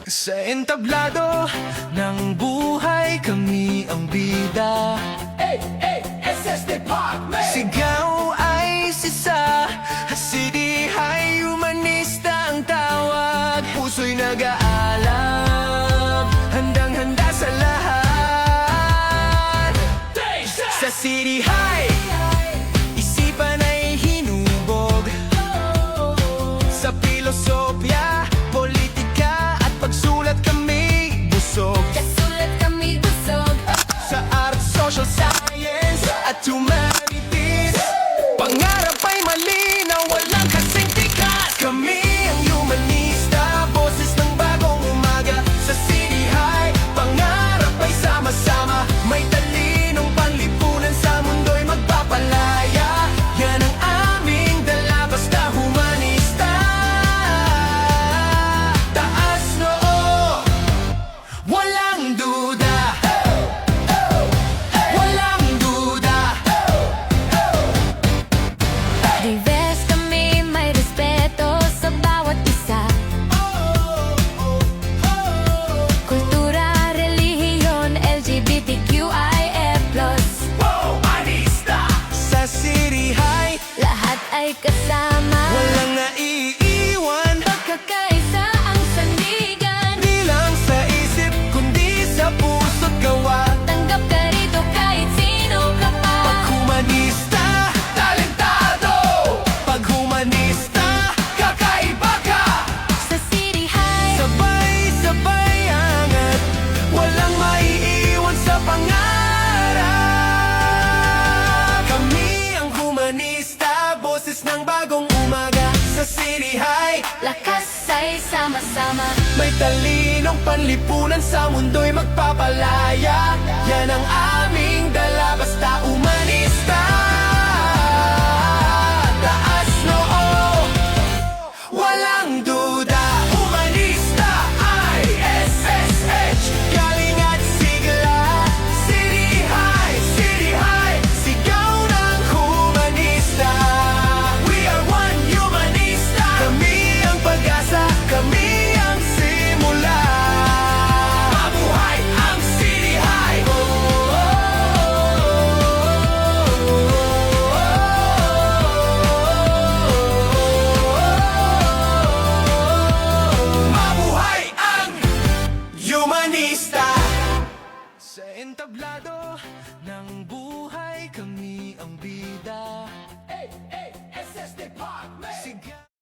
Sa entablado ng buhay, kami ang bida. SS Department! Sigaw ay sisa, City High, humanista ang tawag. Puso'y nag-aalab, handang-handa sa lahat. Sa City High, isipan ay hinubog. Sa filosofya, politika at pagsulat kami busog. Kasulat kami busog. Sa art, social science at humanities, pangarap ay malinaw, walang kasing tikas. Kami ang humanista, boses ng bagong umaga. Sa City High, pangarap ay sama-sama. May talinong panlipunan, sa mundo'y magpapalaya. Yan ang aming dala, basta humanista. Taas noo, walang duda. Walang duda. Diverse kami, may respeto sa bawat isa. Kultura, relihiyon, LGBTQIA+. Humanista. Sa City High, Lahat ay kasama. walang naiiwan. Pagkakaisa ang sandigan. Di lang sa isip, kundi sa puso't gawa. Tanggap ka rito kahit sino ka pa. Pag humanista, talentado. Pag humanista, kakaiba ka. Sa City High, Sabay-sabay angat, walang maiiwan sa pangarap. Kami ang humanista, boses ng bagong umaga. Sa City High, lakas ay sama-sama. may talinong panlipunan, sa mundo'y magpapalaya. Yan ang